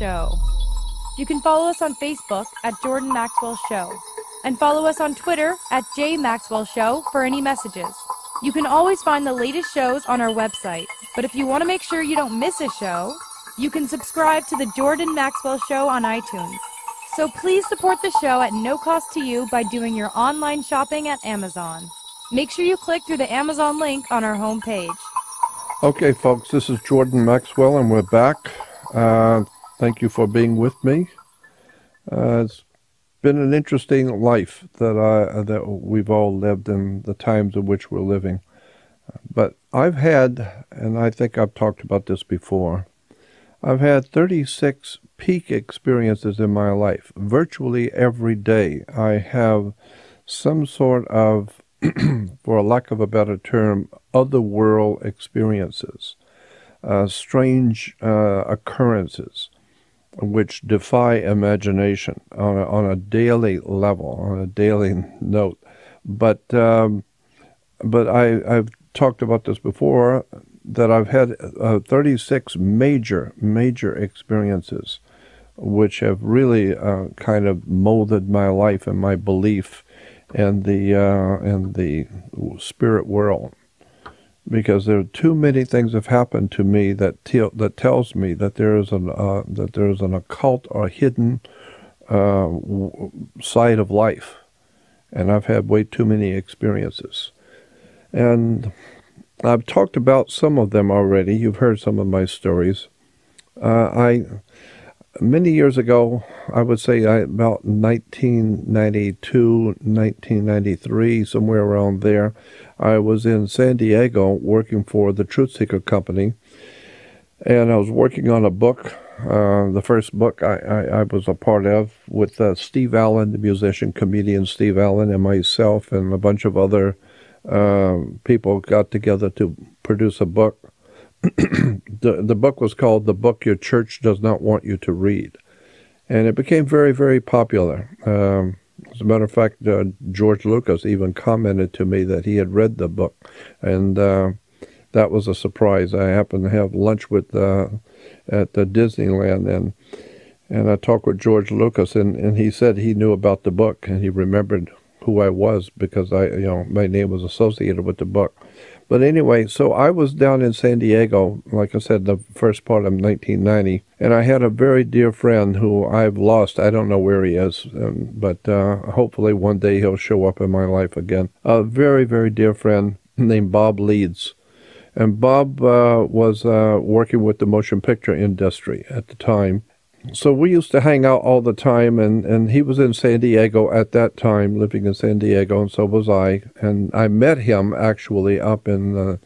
Show. You can follow us on Facebook at Jordan Maxwell Show, and follow us on Twitter at JMaxwellShow for any messages. You can always find the latest shows on our website, but if you want to make sure you don't miss a show, you can subscribe to the Jordan Maxwell Show on iTunes. So please support the show at no cost to you by doing your online shopping at Amazon. Make sure you click through the Amazon link on our homepage. Okay, folks, this is Jordan Maxwell, and we're back. Thank you for being with me. It's been an interesting life that we've all lived in the times in which we're living. But I've had, and I think I've talked about this before, I've had 36 peak experiences in my life. Virtually every day I have some sort of, for a lack of a better term, otherworld experiences, strange occurrences which defy imagination on a daily level, on a daily note. But I've talked about this before, that I've had 36 major experiences which have really kind of molded my life and my belief in the spirit world, because there are too many things have happened to me that tells me that there is an occult or hidden side of life, and I've had way too many experiences. And I've talked about some of them already. You've heard some of my stories. Many years ago, I would say about 1992, 1993, somewhere around there, I was in San Diego working for the Truth Seeker Company, and I was working on a book, the first book I was a part of, with Steve Allen, the musician, comedian Steve Allen, and myself, and a bunch of other people got together to produce a book. The book was called The Book Your Church Does Not Want You to Read. And it became very, very popular. As a matter of fact, George Lucas even commented to me that he had read the book. And that was a surprise. I happened to have lunch with at the Disneyland, and I talked with George Lucas, and he said he knew about the book, and he remembered who I was because my name was associated with the book. But anyway, so I was down in San Diego, like I said, the first part of 1990, and I had a very dear friend who I've lost. I don't know where he is, but hopefully one day he'll show up in my life again. A very, very dear friend named Bob Leeds. And Bob was working with the motion picture industry at the time. So we used to hang out all the time, and he was in San Diego at that time, living in San Diego, and so was I. And I met him actually up in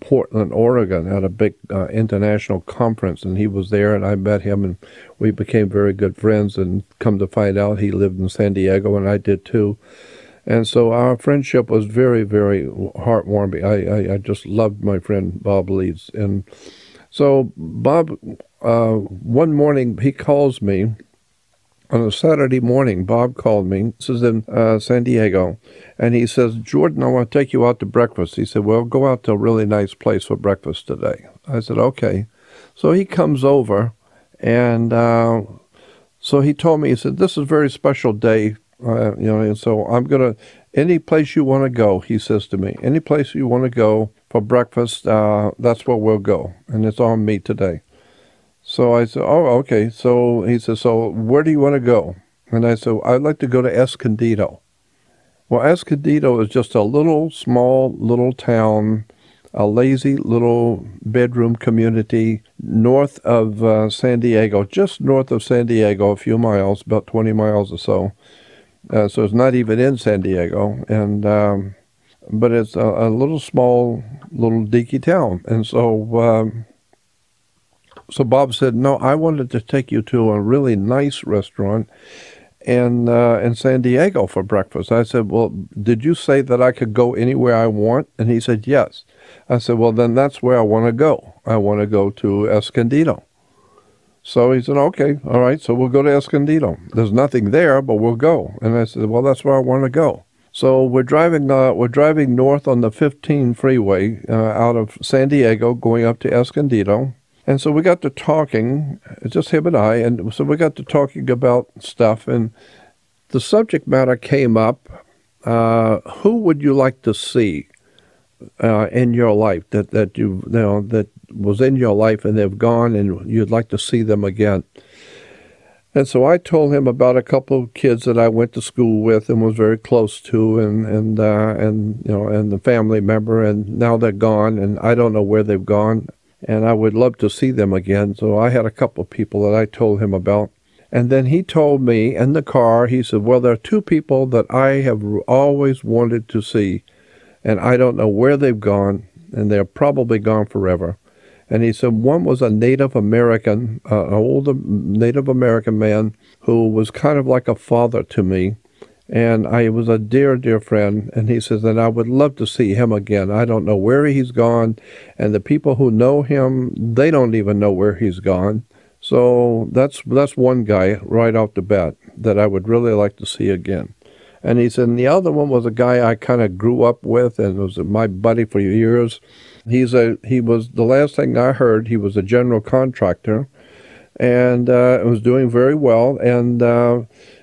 Portland, Oregon, at a big international conference, and he was there, and I met him, and we became very good friends. And come to find out, he lived in San Diego, and I did too. And so our friendship was very, very heartwarming. I just loved my friend Bob Leeds. And so Bob, one morning, he calls me on a Saturday morning. Bob called me. This is in San Diego. And he says, "Jordan, I want to take you out to breakfast." He said, "Well, go out to a really nice place for breakfast today." I said, "Okay." So he comes over, and so he told me, he said, "This is a very special day, and so I'm going to, any place you want to go," he says to me, "any place you want to go for breakfast, that's where we'll go, and it's on me today." So I said, "Oh, okay." So he said, "So where do you want to go?" And I said, "I'd like to go to Escondido." Well, Escondido is just a small little town, a lazy little bedroom community north of San Diego, just north of San Diego, a few miles, about 20 miles or so. So it's not even in San Diego, and but it's a little small, little dinky town. And so so Bob said, "No, I wanted to take you to a really nice restaurant in San Diego for breakfast." I said, "Well, did you say that I could go anywhere I want?" And he said, "Yes." I said, "Well, then that's where I want to go. I want to go to Escondido." So he said, "Okay, all right, so we'll go to Escondido. There's nothing there, but we'll go." And I said, "Well, that's where I want to go." So we're driving north on the 15 freeway out of San Diego, going up to Escondido. And so we got to talking, just him and I, and so we got to talking about stuff, and the subject matter came up, who would you like to see in your life that that was in your life and they've gone and you'd like to see them again? And so I told him about a couple of kids that I went to school with and was very close to, and the family member, and now they're gone, and I don't know where they've gone, and I would love to see them again. So I had a couple of people that I told him about. And then he told me in the car, he said, well, there are two people that I have always wanted to see, and I don't know where they've gone, and they're probably gone forever. And he said one was a Native American, an older Native American man who was kind of like a father to me. And I was a dear, dear friend. And he says that I would love to see him again. I don't know where he's gone. And the people who know him, they don't even know where he's gone. So that's one guy right off the bat that I would really like to see again. And he said, and the other one was a guy I kind of grew up with and was my buddy for years. He was, the last thing I heard, he was a general contractor and was doing very well. And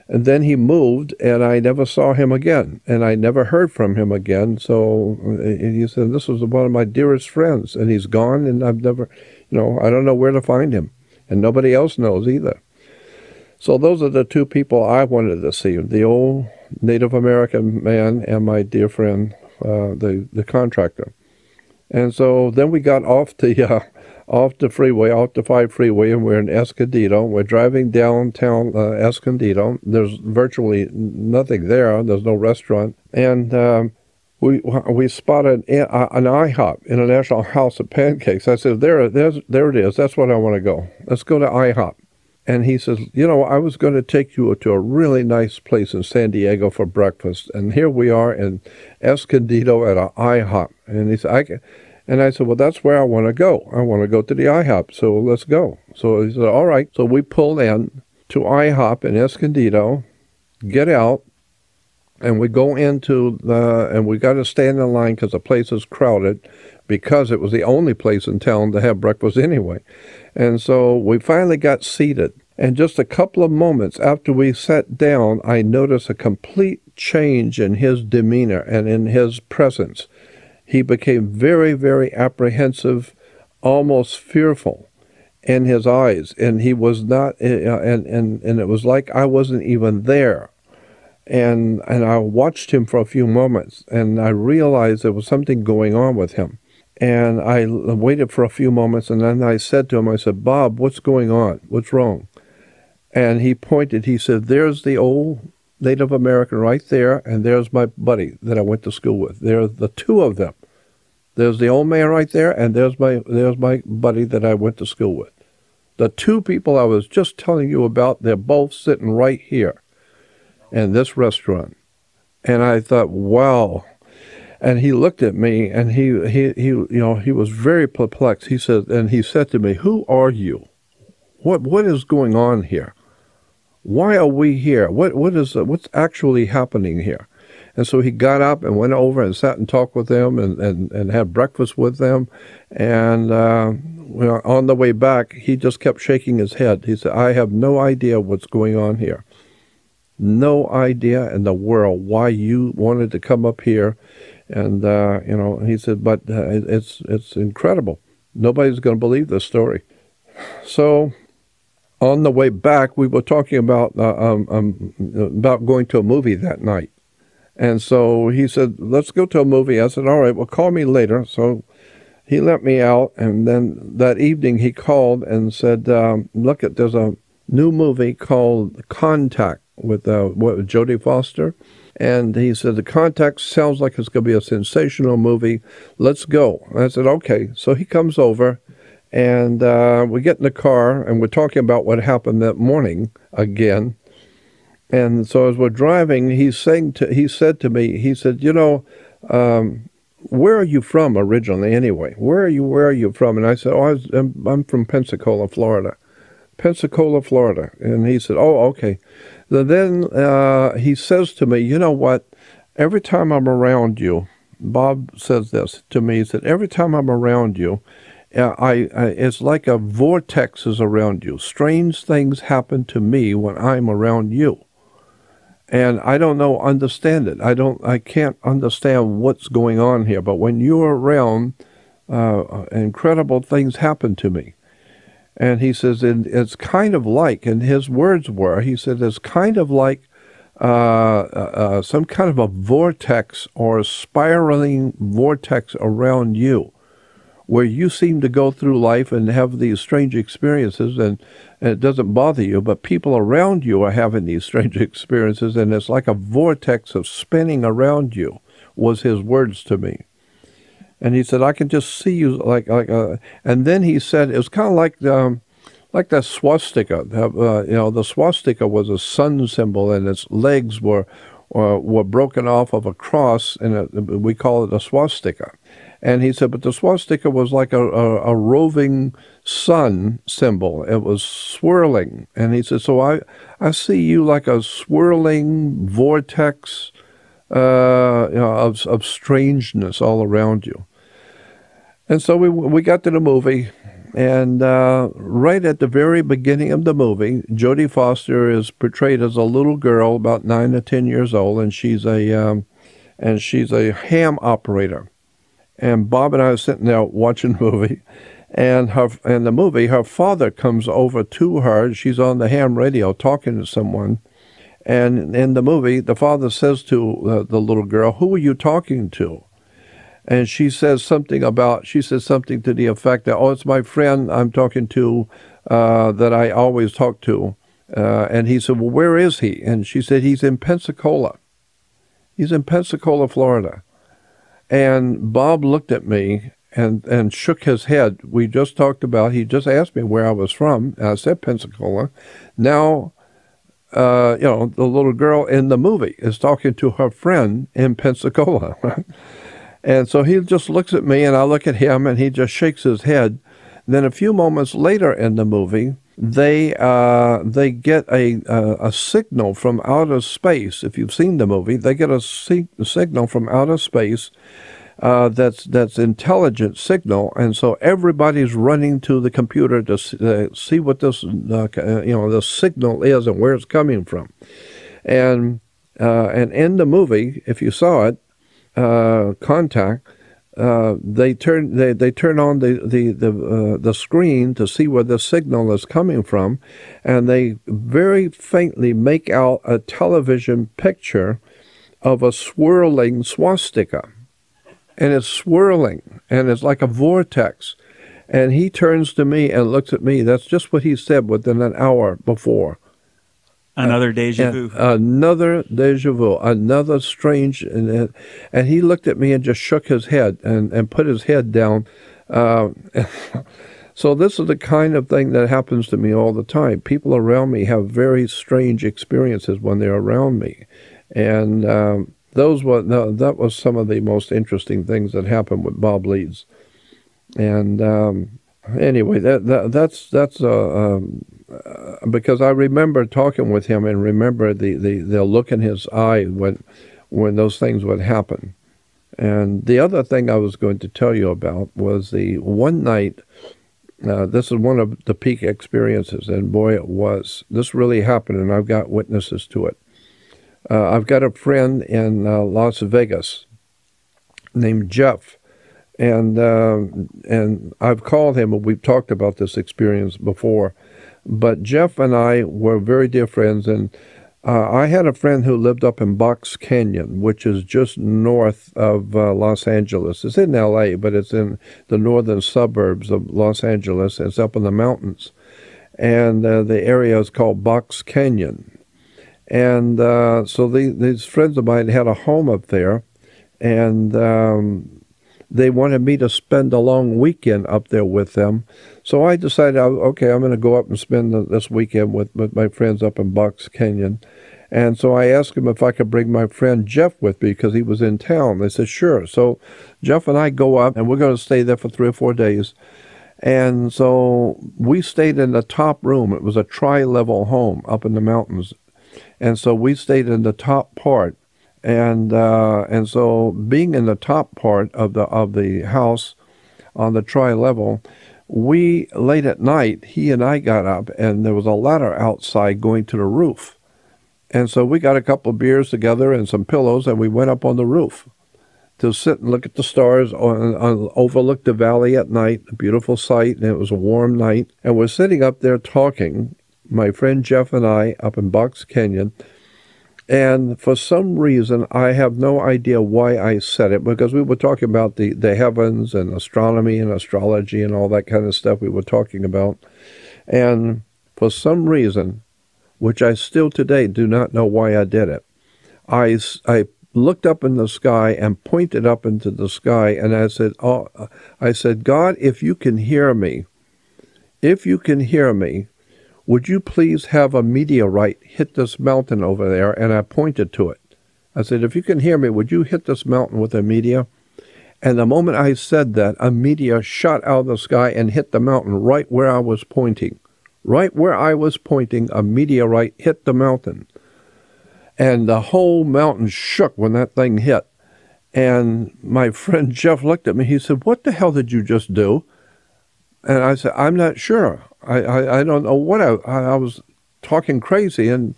then he moved and I never saw him again and I never heard from him again. So he said, this was one of my dearest friends and he's gone and I've never, I don't know where to find him and nobody else knows either. So those are the two people I wanted to see, the old Native American man and my dear friend, the contractor. And so then we got off the freeway, off the 5 freeway, and we're in Escondido. We're driving downtown Escondido. There's virtually nothing there. There's no restaurant. And we spotted an IHOP, International House of Pancakes. I said, there it is. That's what I want to go. Let's go to IHOP. And he says, I was going to take you to a really nice place in San Diego for breakfast. And here we are in Escondido at an IHOP. And he said, I said, well, that's where I want to go. I want to go to the IHOP. So let's go. So he said, all right. So we pulled in to IHOP in Escondido, get out, and we go into and we got to stand in line because the place is crowded because it was the only place in town to have breakfast anyway. And so we finally got seated. And just a couple of moments after we sat down, I noticed a complete change in his demeanor and in his presence. He became very, very apprehensive, almost fearful in his eyes. And he was not, and it was like I wasn't even there. And I watched him for a few moments, and I realized there was something going on with him. And I waited for a few moments, and then I said to him, I said, Bob, what's going on? What's wrong? And he pointed, he said, there's the old Native American right there, and there's my buddy that I went to school with. There's the two of them. There's the old man right there, and there's my buddy that I went to school with. The two people I was just telling you about, they're both sitting right here in this restaurant. And I thought, wow. And he looked at me, and he was very perplexed. He said to me, "Who are you? What is going on here? Why are we here? What's actually happening here?" And so he got up and went over and sat and talked with them and had breakfast with them. And on the way back, he just kept shaking his head. He said, "I have no idea what's going on here. No idea in the world why you wanted to come up here." And, he said, but it's incredible. Nobody's going to believe this story. So on the way back, we were talking about going to a movie that night. And so he said, let's go to a movie. I said, all right, well, call me later. So he let me out. And then that evening he called and said, look, there's a new movie called Contact with Jodie Foster. And he said, the Contact sounds like it's going to be a sensational movie. Let's go. And I said, okay. So he comes over, and we get in the car, and we're talking about what happened that morning again. And so as we're driving, he said to me, where are you from originally anyway? Where are you from? And I said, I'm from Pensacola, Florida. Pensacola, Florida. And he said, oh, okay. Then he says to me, you know what? Every time I'm around you, Bob says this to me, he said, every time I'm around you, It's like a vortex is around you. Strange things happen to me when I'm around you. And I don't understand it. I can't understand what's going on here. But when you're around, incredible things happen to me. And he says, it's kind of like, and his words were, he said, it's kind of like some kind of a vortex or a spiraling vortex around you, where you seem to go through life and have these strange experiences, and it doesn't bother you, but people around you are having these strange experiences, and it's like a vortex of spinning around you, was his words to me. And he said, I can just see you and then he said, it was kind of like that swastika. The swastika was a sun symbol, and its legs were broken off of a cross, and we call it a swastika. And he said, but the swastika was like a roving sun symbol. It was swirling. And he said, so I see you like a swirling vortex of strangeness all around you. And so we got to the movie, and right at the very beginning of the movie, Jodie Foster is portrayed as a little girl, about 9 or 10 years old, and she's a ham operator. And Bob and I are sitting there watching the movie, and in the movie, her father comes over to her. She's on the ham radio talking to someone, and in the movie, the father says to the little girl, "Who are you talking to?" And she says something to the effect that, "Oh, it's my friend I'm talking to that I always talk to." And he said, "Well, where is he?" And she said, "He's in Pensacola. He's in Pensacola, Florida." And Bob looked at me and shook his head. He just asked me where I was from, and I said Pensacola. Now, the little girl in the movie is talking to her friend in Pensacola. And so he just looks at me, and I look at him, and he just shakes his head. Then a few moments later in the movie, they get a signal from outer space. If you've seen the movie, they get a signal from outer space that's intelligent signal, and so everybody's running to the computer to see what this the signal is and where it's coming from. And in the movie, if you saw it, Contact, they turn on the screen to see where the signal is coming from, and they very faintly make out a television picture of a swirling swastika, and it's swirling, and it's like a vortex. And he turns to me and looks at me. That's just what he said within an hour before. Another deja vu. Another deja vu. Another strange. And he looked at me and just shook his head and put his head down. So this is the kind of thing that happens to me all the time. People around me have very strange experiences when they're around me. And that was some of the most interesting things that happened with Bob Leeds. And anyway, that's because I remember talking with him and remember the look in his eye when those things would happen. And the other thing I was going to tell you about was the one night, this is one of the peak experiences, and boy, it was. This really happened, and I've got witnesses to it. I've got a friend in Las Vegas named Jeff, and I've called him, and we've talked about this experience before. But Jeff and I were very dear friends, and I had a friend who lived up in Box Canyon, which is just north of Los Angeles. It's in L.A., but it's in the northern suburbs of Los Angeles. It's up in the mountains, and the area is called Box Canyon. And so these friends of mine had a home up there, and they wanted me to spend a long weekend up there with them. So I decided, okay, I'm going to go up and spend this weekend with my friends up in Box Canyon. And so I asked him if I could bring my friend Jeff with me because he was in town. They said, sure. So Jeff and I go up, and we're going to stay there for 3 or 4 days. And so we stayed in the top room. It was a tri-level home up in the mountains. And so we stayed in the top part. And so being in the top part of the house, on the tri-level. We, late at night, he and I got up, and there was a ladder outside going to the roof. And so we got a couple of beers together and some pillows, and we went up on the roof to sit and look at the stars, overlook the valley at night, a beautiful sight, and it was a warm night. And we're sitting up there talking, my friend Jeff and I, up in Box Canyon. And for some reason, I have no idea why I said it, because we were talking about the heavens and astronomy and astrology and all that kind of stuff we were talking about. And for some reason, which I still today do not know why I did it, I looked up in the sky and pointed up into the sky, and I said, God, if you can hear me, would you please have a meteorite hit this mountain over there? And I pointed to it. I said, if you can hear me, would you hit this mountain with a meteor? And the moment I said that, a meteor shot out of the sky and hit the mountain right where I was pointing. Right where I was pointing, a meteorite hit the mountain. And the whole mountain shook when that thing hit. And my friend Jeff looked at me. He said, what the hell did you just do? And I said, I'm not sure. I don't know what I was talking crazy. And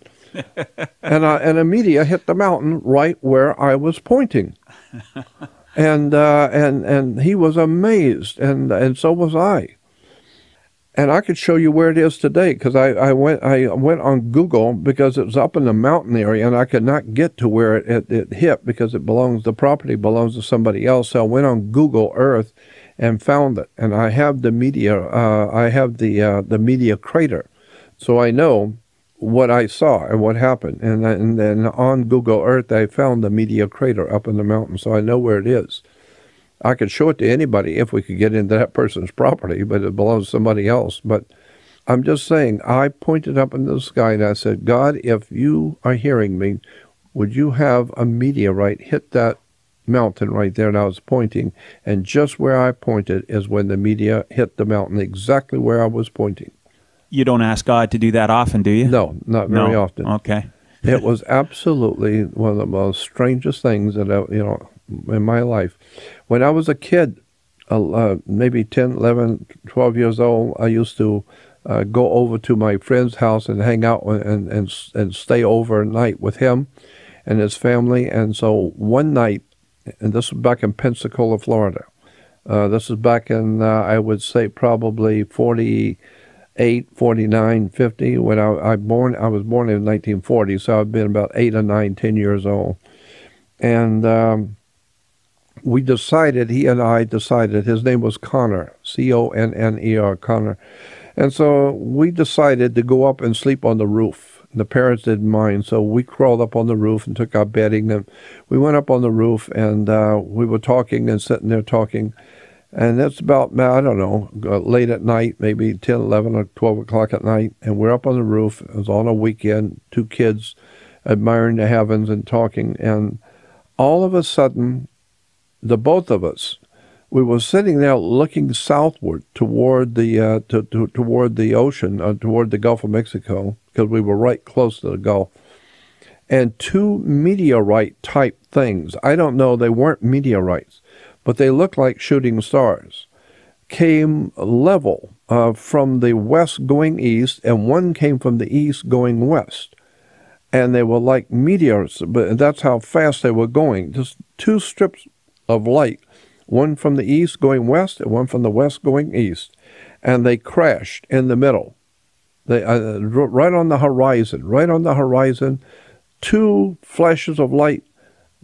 and a meteor hit the mountain right where I was pointing. And he was amazed, and so was I. And I could show you where it is today, because I went on Google, because it was up in the mountain area, and I could not get to where it hit, because the property belongs to somebody else. So I went on Google Earth and found it, and I have the meteor. I have the meteor crater, so I know what I saw and what happened. And then on Google Earth, I found the meteor crater up in the mountain, so I know where it is. I could show it to anybody if we could get into that person's property, but it belongs to somebody else. But I'm just saying, I pointed up into the sky and I said, God, if you are hearing me, would you have a meteorite hit that mountain right there? And I was pointing, and just where I pointed is when the meteor hit the mountain, exactly where I was pointing. You don't ask God to do that often, do you? No, not very often. Okay. It was absolutely one of the most strangest things that in my life. When I was a kid, maybe 10, 11, 12 years old, I used to go over to my friend's house and hang out and stay overnight with him and his family. And so one night, and this was back in Pensacola, Florida. This is back in, I would say, probably 48, 49, 50. When I was born in 1940, so I've been about 8 or 9, 10 years old. And he and I decided, his name was Connor, Conner, Connor. And so we decided to go up and sleep on the roof. The parents didn't mind, so we crawled up on the roof and took our bedding, and we went up on the roof, and we were talking and sitting there talking. And that's about, I don't know, late at night, maybe 10, 11, or 12 o'clock at night, and we're up on the roof. It was on a weekend, 2 kids admiring the heavens and talking, and all of a sudden, the both of us, we were sitting there looking southward toward the toward the ocean, toward the Gulf of Mexico, because we were right close to the Gulf. And 2 meteorite-type things, I don't know, they weren't meteorites, but they looked like shooting stars, came level from the west going east, and one came from the east going west. And they were like meteors, but that's how fast they were going. Just 2 strips of light, one from the east going west and one from the west going east, and they crashed in the middle. They right on the horizon, 2 flashes of light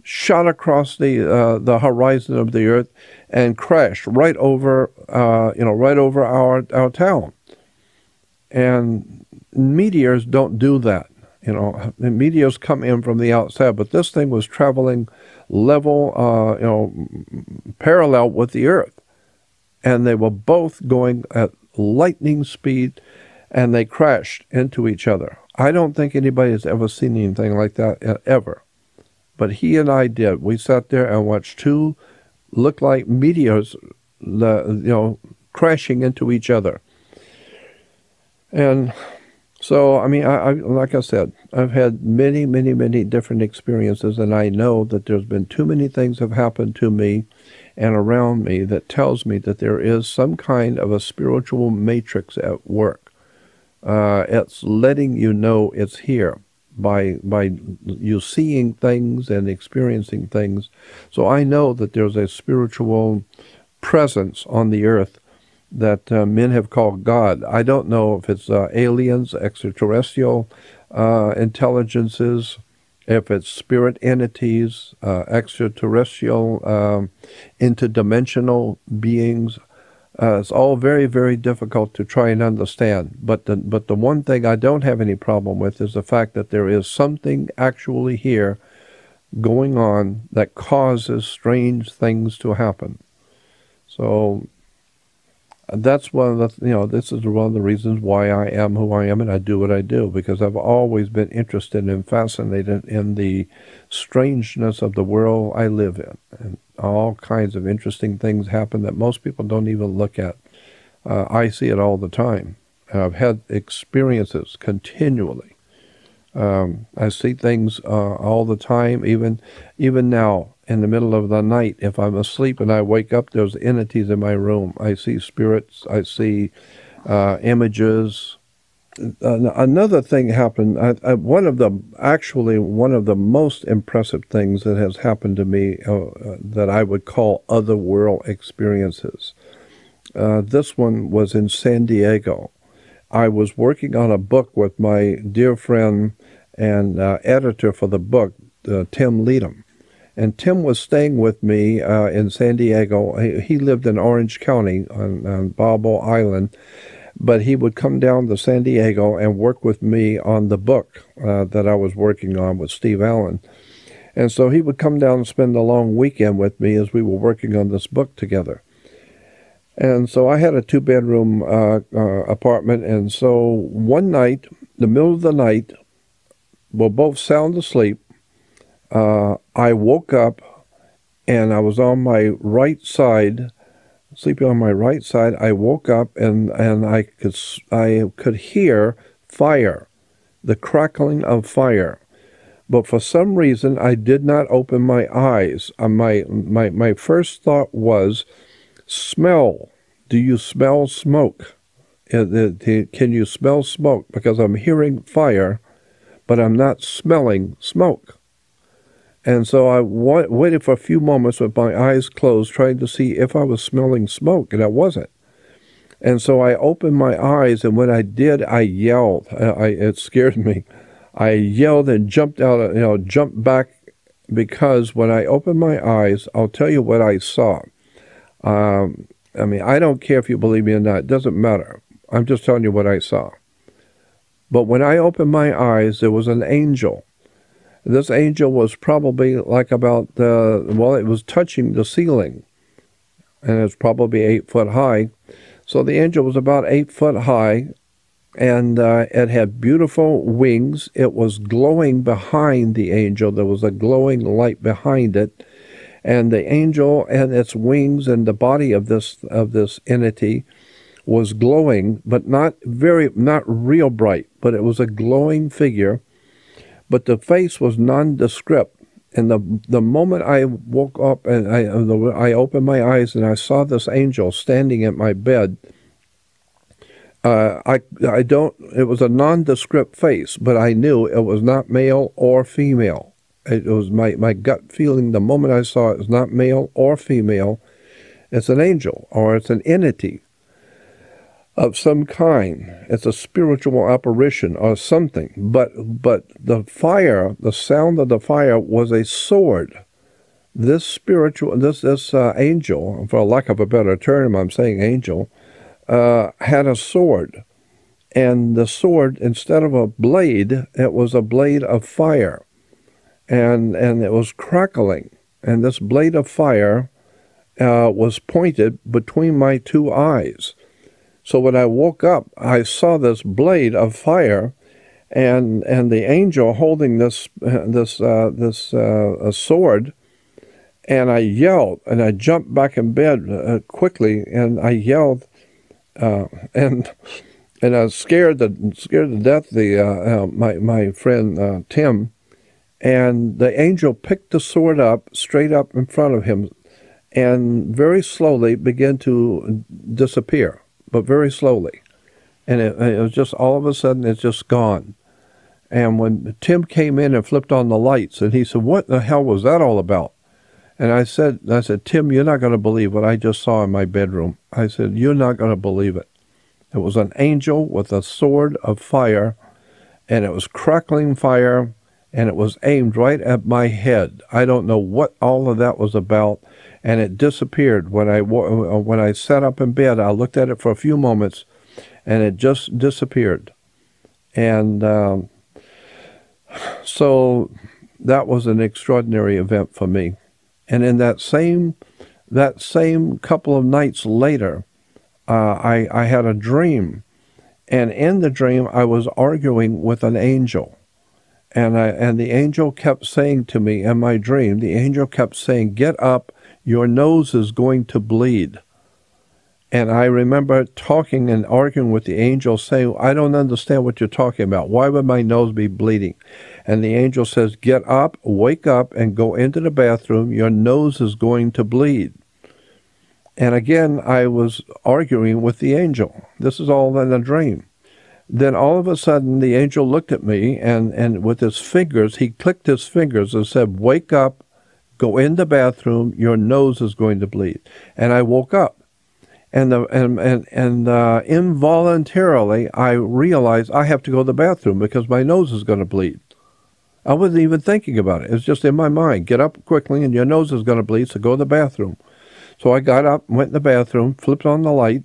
shot across the horizon of the earth and crashed right over our town. And meteors don't do that. Meteors come in from the outside, but this thing was traveling level, parallel with the earth. And they were both going at lightning speed, and they crashed into each other. I don't think anybody has ever seen anything like that, ever. But he and I did. We sat there and watched 2 look like meteors, crashing into each other. And so, I mean, I like I said, I've had many, many, many different experiences, and I know that there's been too many things have happened to me, and around me that tells me that there is some kind of a spiritual matrix at work. It's letting you know it's here by you seeing things and experiencing things. So I know that there's a spiritual presence on the earth that men have called God. I don't know if it's aliens, extraterrestrial intelligences, if it's spirit entities, extraterrestrial, interdimensional beings. It's all very, very difficult to try and understand. But the one thing I don't have any problem with is the fact that there is something actually here going on that causes strange things to happen. So that's one of the, this is one of the reasons why I am who I am and I do what I do, because I've always been interested and fascinated in the strangeness of the world I live in. And all kinds of interesting things happen that most people don't even look at. I see it all the time. I've had experiences continually. I see things all the time, even now. In the middle of the night, if I'm asleep and I wake up, there's entities in my room. I see spirits. I see images. Another thing happened. One of the most impressive things that has happened to me that I would call otherworld experiences. This one was in San Diego. I was working on a book with my dear friend and editor for the book, Tim Leadham. And Tim was staying with me in San Diego. He lived in Orange County on Balboa Island, but he would come down to San Diego and work with me on the book that I was working on with Steve Allen. And so he would come down and spend a long weekend with me as we were working on this book together. And so I had a 2-bedroom apartment, and so one night, the middle of the night, we're both sound asleep. I woke up and I was on my right side, sleeping on my right side. I woke up and I could hear fire, the crackling of fire. But for some reason, I did not open my eyes. My first thought was, smell. Do you smell smoke? Can you smell smoke? Because I'm hearing fire, but I'm not smelling smoke. And so I waited for a few moments with my eyes closed, trying to see if I was smelling smoke, and I wasn't. And so I opened my eyes, and when I did, I yelled. It scared me. I yelled and jumped out, jumped back, because when I opened my eyes, I'll tell you what I saw. I don't care if you believe me or not. It doesn't matter. I'm just telling you what I saw. But when I opened my eyes, there was an angel. This angel was probably like it was touching the ceiling, and it's probably 8 foot high. So the angel was about 8 foot high, and it had beautiful wings. It was glowing behind the angel. There was a glowing light behind it, and the angel and its wings and the body of this entity was glowing, but not real bright, but it was a glowing figure. But the face was nondescript. And the moment I woke up and I opened my eyes and I saw this angel standing at my bed, it was a nondescript face, but I knew it was not male or female. It was my gut feeling the moment I saw it was not male or female. It's an angel, or it's an entity of some kind. It's a spiritual apparition or something. But the fire, the sound of the fire was a sword. This angel, for lack of a better term, I'm saying angel, had a sword. And the sword, instead of a blade, it was a blade of fire. And it was crackling. And this blade of fire was pointed between my two eyes. So when I woke up, I saw this blade of fire, and the angel holding this sword, and I yelled, and I jumped back in bed quickly, and I yelled, and I was scared to death my friend Tim, and the angel picked the sword up straight up in front of him, and very slowly began to disappear, but very slowly. And it was just all of a sudden, it's just gone. And when Tim came in and flipped on the lights, and he said, "What the hell was that all about?" And I said, "Tim, you're not going to believe what I just saw in my bedroom." I said, "You're not going to believe it." It was an angel with a sword of fire, and it was crackling fire, and it was aimed right at my head. I don't know what all of that was about, and it disappeared. When I sat up in bed, I looked at it for a few moments, and it just disappeared. And so that was an extraordinary event for me. And in that same couple of nights later, I had a dream, and in the dream I was arguing with an angel, and the angel kept saying to me in my dream, the angel kept saying, "Get up, your nose is going to bleed." And I remember talking and arguing with the angel, saying, "I don't understand what you're talking about. Why would my nose be bleeding?" And the angel says, "Get up, wake up, and go into the bathroom. Your nose is going to bleed." And again, I was arguing with the angel. This is all in a dream. Then all of a sudden, the angel looked at me, and with his fingers, he clicked his fingers and said, "Wake up, go in the bathroom. Your nose is going to bleed." And I woke up. And involuntarily, I realized I have to go to the bathroom because my nose is going to bleed. I wasn't even thinking about it. It's just in my mind. Get up quickly, and your nose is going to bleed, so go to the bathroom. So I got up, went in the bathroom, flipped on the light,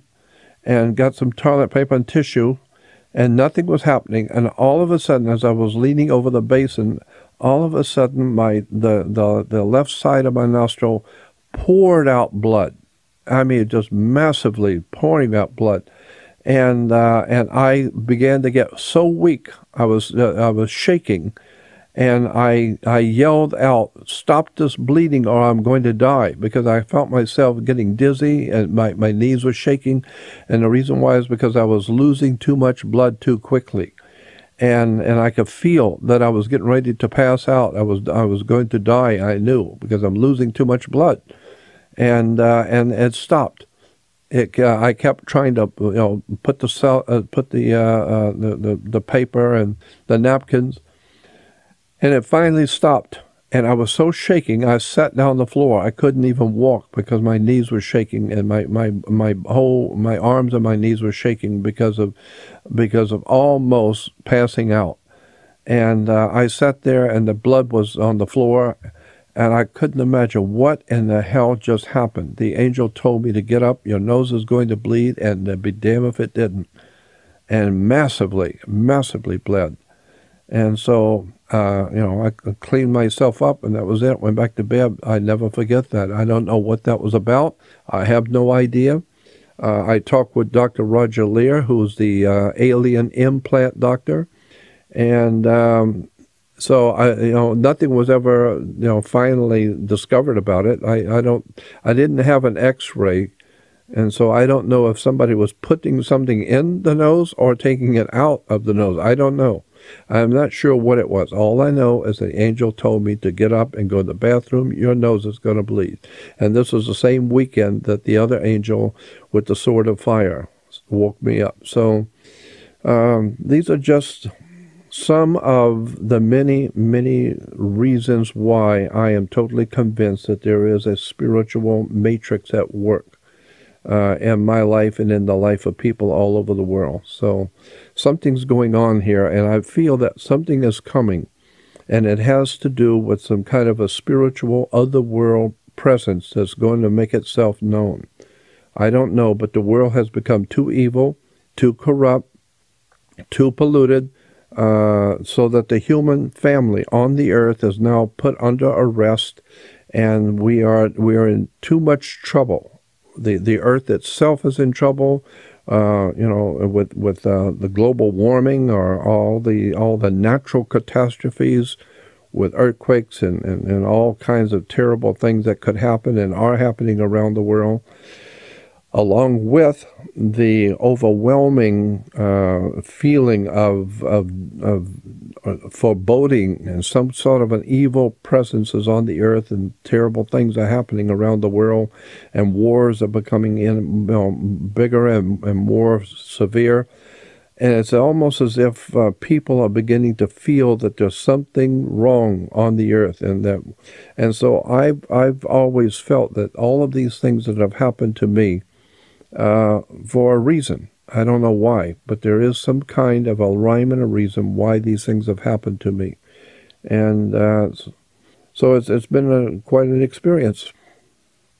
and got some toilet paper and tissue, and nothing was happening. And all of a sudden, as I was leaning over the basin, all of a sudden, the left side of my nostril poured out blood. I mean, just massively pouring out blood, and I began to get so weak. I was shaking, and I yelled out, "Stop this bleeding, or I'm going to die!" Because I felt myself getting dizzy, and my knees were shaking, and the reason why is because I was losing too much blood too quickly, and I could feel that I was getting ready to pass out. I was going to die. I knew, because I'm losing too much blood. And it stopped. I kept trying to put the paper and the napkins, and it finally stopped. And I was so shaking, I sat down on the floor. I couldn't even walk because my knees were shaking, and my arms and my knees were shaking because of almost passing out. And I sat there, and the blood was on the floor. And I couldn't imagine what in the hell just happened. The angel told me to get up, your nose is going to bleed, and be damned if it didn't. And massively, massively bled. And so, I cleaned myself up, and that was it. Went back to bed. I never forget that. I don't know what that was about. I have no idea. I talked with Dr. Roger Lear, who's the alien implant doctor. And so nothing was ever finally discovered about it. I didn't have an X-ray, and so I don't know if somebody was putting something in the nose or taking it out of the nose. I don't know. I'm not sure what it was. All I know is the angel told me to get up and go to the bathroom. Your nose is going to bleed. And this was the same weekend that the other angel with the sword of fire woke me up. So these are just some of the many, many reasons why I am totally convinced that there is a spiritual matrix at work in my life and in the life of people all over the world. So something's going on here, and I feel that something is coming, and it has to do with some kind of a spiritual otherworld presence that's going to make itself known. I don't know, but the world has become too evil, too corrupt, too polluted, so that the human family on the earth is now put under arrest, and we are in too much trouble. The earth itself is in trouble, with the global warming, or all the natural catastrophes, with earthquakes and all kinds of terrible things that could happen and are happening around the world. along with the overwhelming feeling of foreboding and some sort of an evil presence is on the earth, and terrible things are happening around the world, and wars are becoming bigger and more severe. And it's almost as if people are beginning to feel that there's something wrong on the earth, and so I've always felt that all of these things that have happened to me for a reason. I don't know why, but there is some kind of a rhyme and a reason why these things have happened to me, and so it's been quite an experience,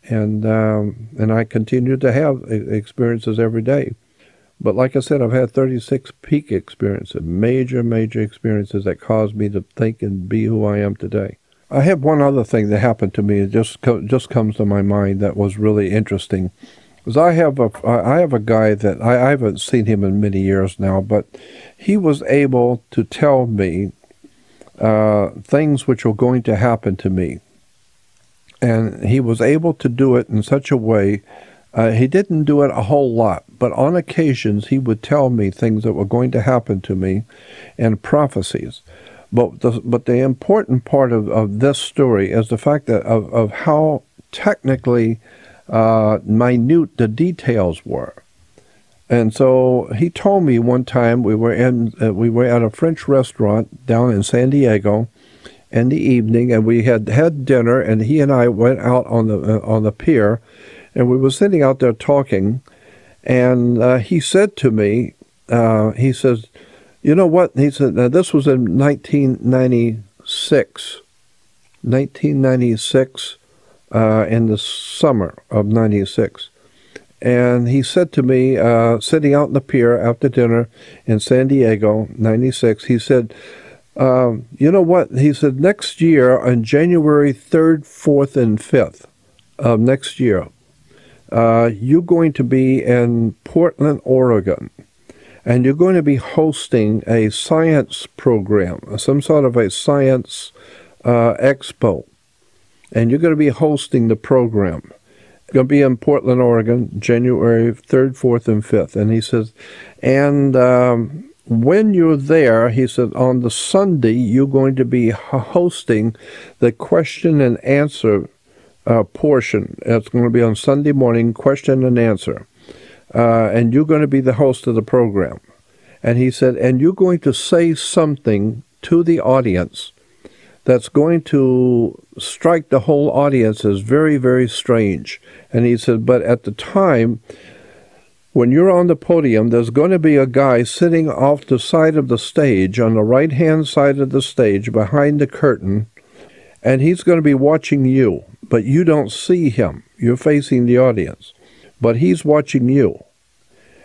and I continue to have experiences every day. But like I said, I've had 36 peak experiences, major experiences that caused me to think and be who I am today. I have one other thing that happened to me. It just comes to my mind that was really interesting. Because I have a guy that I haven't seen him in many years now, but he was able to tell me things which were going to happen to me. And he was able to do it in such a way. He didn't do it a whole lot, but on occasions he would tell me things that were going to happen to me and prophecies. But the important part of this story is the fact that of how technically minute the details were. And so he told me one time we were at a French restaurant down in San Diego in the evening, and we had dinner, and he and I went out on the pier. And we were sitting out there talking, and he said to me, he says, "You know what?" He said, now this was in 1996, in the summer of 96. And he said to me, sitting out in the pier after dinner in San Diego, 96, he said, "You know what?" He said, "Next year, on January 3rd, 4th, and 5th of next year, you're going to be in Portland, Oregon, and you're going to be hosting a science program, some sort of a science expo, and you're going to be hosting the program. It's going to be in Portland, Oregon, January 3rd, 4th, and 5th. And he says, and when you're there, he said, on the Sunday, you're going to be hosting the question and answer portion. It's going to be on Sunday morning, question and answer. And you're going to be the host of the program." And he said, "And you're going to say something to the audience that's going to strike the whole audience as very, very strange." And he said, "But at the time, when you're on the podium, there's going to be a guy sitting off the side of the stage, on the right-hand side of the stage, behind the curtain, and he's going to be watching you. But you don't see him. You're facing the audience. But he's watching you."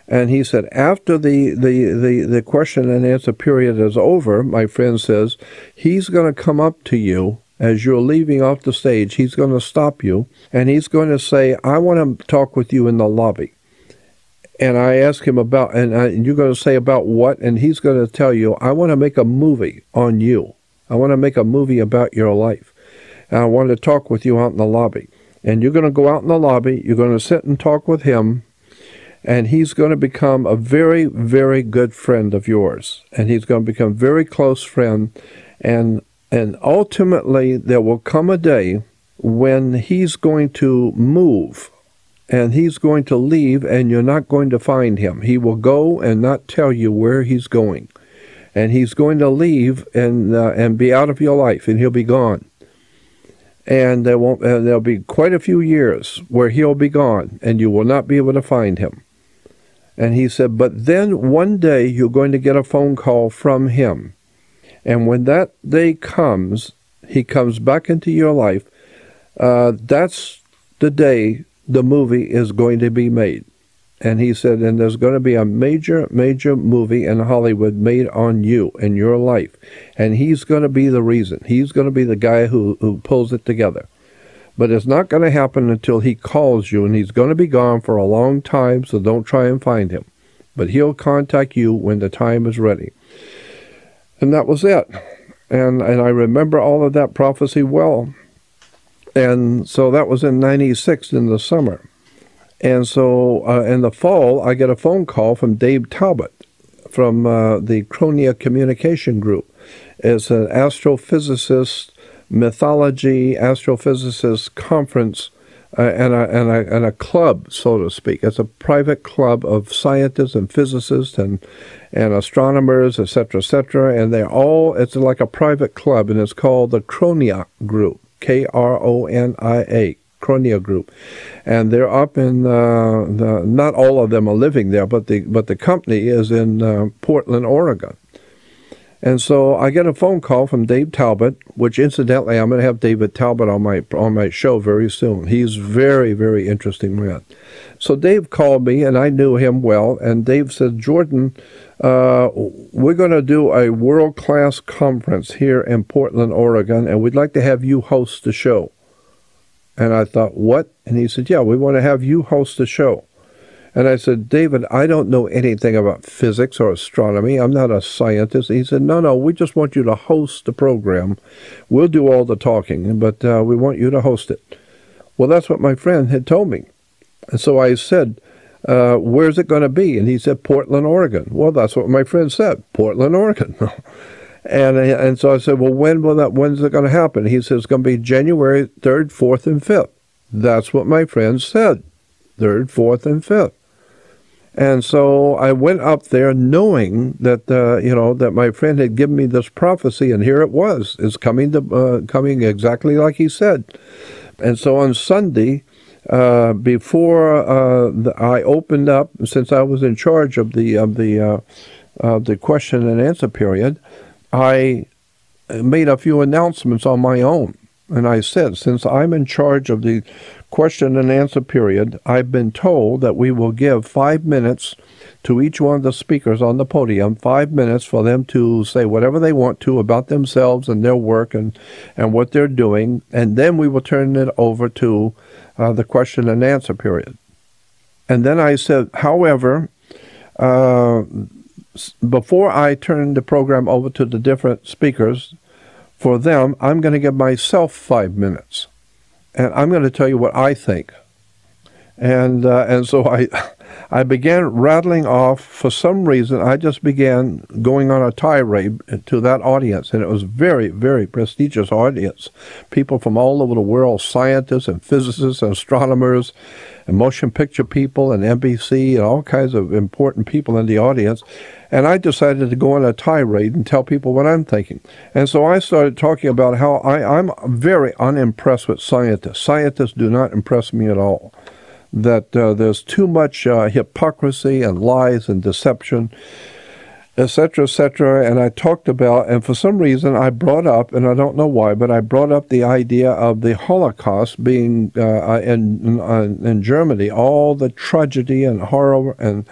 And he said, after the question and answer period is over, my friend says, he's going to come up to you as you're leaving off the stage. He's going to stop you, and he's going to say, "I want to talk with you in the lobby." And I ask him about, and you're going to say about what? And he's going to tell you, "I want to make a movie on you. I want to make a movie about your life. And I want to talk with you out in the lobby." And you're going to go out in the lobby, you're going to sit and talk with him, and he's going to become a very, very good friend of yours. And he's going to become a very close friend. And ultimately, there will come a day when he's going to move, and he's going to leave, and you're not going to find him. He will go and not tell you where he's going. And he's going to leave and be out of your life, and he'll be gone. And there'll be quite a few years where he'll be gone, and you will not be able to find him. And he said, but then one day you're going to get a phone call from him. And when that day comes, he comes back into your life, that's the day the movie is going to be made. And he said, and there's going to be a major, major movie in Hollywood made on you and your life. And he's going to be the reason. He's going to be the guy who pulls it together. But it's not going to happen until he calls you, and he's going to be gone for a long time, so don't try and find him. But he'll contact you when the time is ready. And that was it. And I remember all of that prophecy well. And so that was in 96 in the summer. And so in the fall, I get a phone call from Dave Talbot from the Chronia Communication Group. It's an astrophysicist, mythology, astrophysicist conference and a club, so to speak. It's a private club of scientists and physicists and astronomers, et cetera, and they're all, it's like a private club, and it's called the Chronia Group, Kronia, Chronia Group. And they're up in, not all of them are living there, but the company is in Portland, Oregon. And so I get a phone call from Dave Talbot, which incidentally I'm going to have David Talbot on my show very soon. He's very, very interesting man. So Dave called me, and I knew him well, and Dave said, Jordan, we're going to do a world-class conference here in Portland, Oregon, and we'd like to have you host the show. And I thought, what? And he said, yeah, we want to have you host the show. And I said, David, I don't know anything about physics or astronomy. I'm not a scientist. He said, no, we just want you to host the program. We'll do all the talking, but we want you to host it. Well, that's what my friend had told me. And so I said, where's it going to be? And he said, Portland, Oregon. Well, that's what my friend said, Portland, Oregon. And so I said, well, when's it going to happen? He said, it's going to be January 3rd, 4th, and 5th. That's what my friend said, 3rd, 4th, and 5th. And so I went up there knowing that, that my friend had given me this prophecy, and here it was. It's coming exactly like he said. And so on Sunday, before I opened up, since I was in charge of the question and answer period, I made a few announcements on my own. And I said, since I'm in charge of the question and answer period, I've been told that we will give 5 minutes to each one of the speakers on the podium, 5 minutes for them to say whatever they want to about themselves and their work and what they're doing, and then we will turn it over to the question and answer period. And then I said, however, before I turn the program over to the different speakers, for them, I'm going to give myself 5 minutes, and I'm going to tell you what I think. And so I began rattling off. For some reason, I just began going on a tirade to that audience, and it was very, very prestigious audience. People from all over the world, scientists and physicists and astronomers and motion picture people and NBC and all kinds of important people in the audience. And I decided to go on a tirade and tell people what I'm thinking. And so I started talking about how I'm very unimpressed with scientists. Scientists do not impress me at all. That there's too much hypocrisy and lies and deception, et cetera, and I talked about, and for some reason I brought up, and I don't know why, but I brought up the idea of the Holocaust being in Germany, all the tragedy and horror and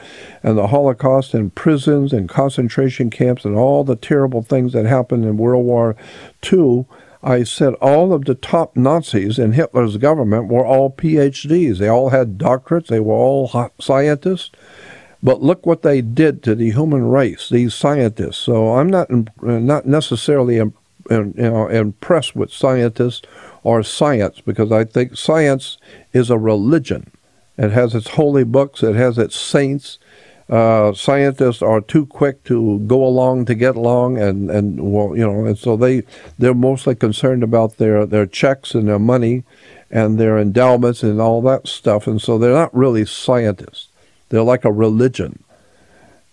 the Holocaust in prisons and concentration camps and all the terrible things that happened in World War II. I said all of the top Nazis in Hitler's government were all PhDs. They all had doctorates. They were all scientists. But look what they did to the human race, these scientists. So I'm not necessarily impressed with scientists or science, because I think science is a religion. It has its holy books. It has its saints. Scientists are too quick to go along to get along, and so they're mostly concerned about their checks and their money and their endowments and all that stuff, and so they're not really scientists. They're like a religion.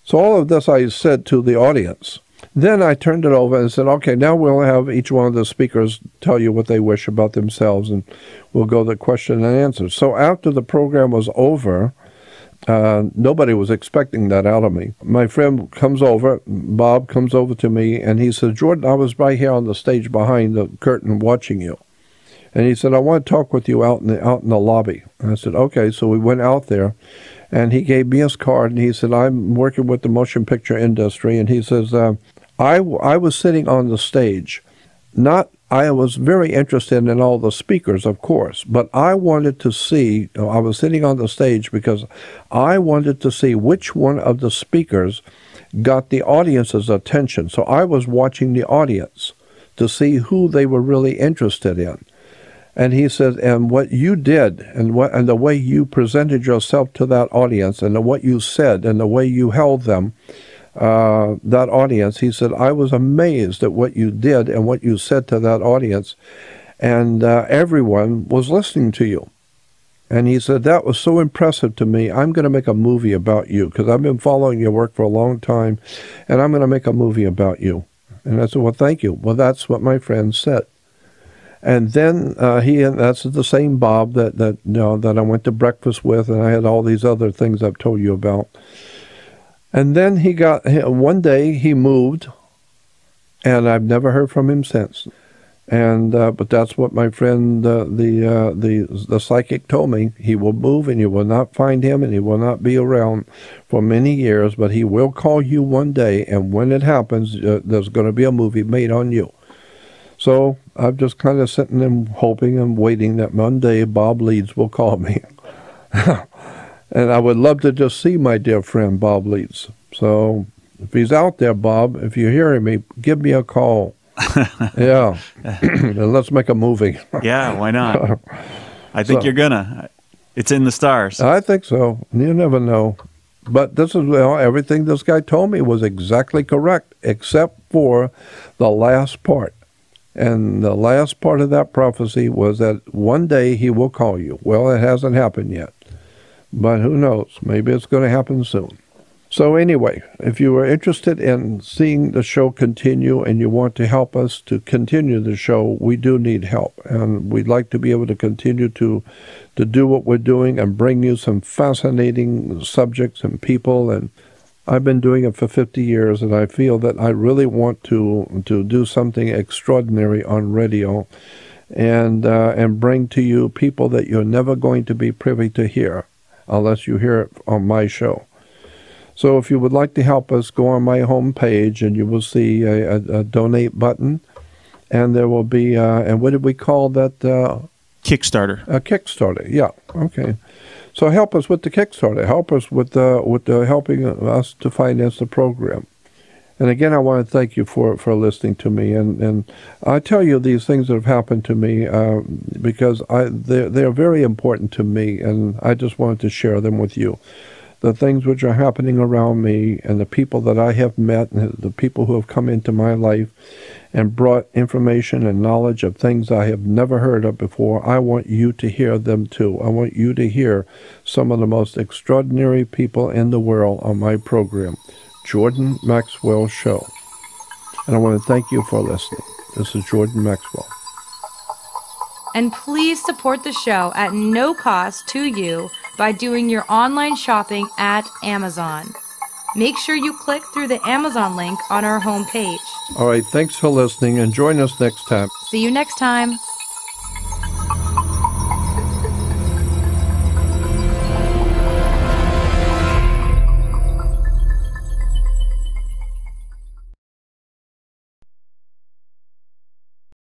So all of this I said to the audience. Then I turned it over and said, okay, now we'll have each one of the speakers tell you what they wish about themselves, and we'll go to question and answer. So after the program was over, nobody was expecting that out of me. My friend comes over, Bob comes over to me, and he said, Jordan, I was right here on the stage behind the curtain watching you. And he said, I want to talk with you out in the lobby. And I said, okay. So we went out there, and he gave me his card, and he said, I'm working with the motion picture industry. And he says, I was sitting on the stage. I was very interested in all the speakers, of course, but I wanted to see, I was sitting on the stage because I wanted to see which one of the speakers got the audience's attention. So I was watching the audience to see who they were really interested in. And he said, and what you did and the way you presented yourself to that audience and what you said and the way you held them, that audience, he said, I was amazed at what you did and what you said to that audience. And everyone was listening to you. And he said, that was so impressive to me. I'm going to make a movie about you because I've been following your work for a long time, and I'm going to make a movie about you. And I said, well, thank you. Well, that's what my friend said. And then that's the same Bob that I went to breakfast with, and I had all these other things I've told you about. And then one day he moved, and I've never heard from him since. And but that's what my friend, the psychic, told me. He will move, and you will not find him, and he will not be around for many years. But he will call you one day, and when it happens, there's going to be a movie made on you. So I'm just kind of sitting and hoping and waiting that one day Bob Leeds will call me. And I would love to just see my dear friend Bob Leeds. So if he's out there, Bob, if you're hearing me, give me a call. Yeah. And let's make a movie. Yeah, why not? I think you're gonna. It's in the stars. I think so. You never know. But this is everything this guy told me was exactly correct, except for the last part. And the last part of that prophecy was that one day he will call you. Well, it hasn't happened yet. But who knows? Maybe it's going to happen soon. So anyway, if you are interested in seeing the show continue and you want to help us to continue the show, we do need help. And we'd like to be able to continue to do what we're doing and bring you some fascinating subjects and people. And I've been doing it for 50 years, and I feel that I really want to do something extraordinary on radio and bring to you people that you're never going to be privy to hear unless you hear it on my show. So if you would like to help us, go on my home page, and you will see a donate button, and there will be, and what did we call that? Kickstarter. A Kickstarter, yeah, okay. So help us with the Kickstarter. Help us with helping us to finance the program. And again, I want to thank you for listening to me. And I tell you these things that have happened to me because they're very important to me, and I just wanted to share them with you. The things which are happening around me and the people that I have met and the people who have come into my life and brought information and knowledge of things I have never heard of before, I want you to hear them too. I want you to hear some of the most extraordinary people in the world on my program, Jordan Maxwell Show. And I want to thank you for listening. This is Jordan Maxwell. And please support the show at no cost to you by doing your online shopping at Amazon. Make sure you click through the Amazon link on our homepage. All right, thanks for listening, and join us next time. See you next time.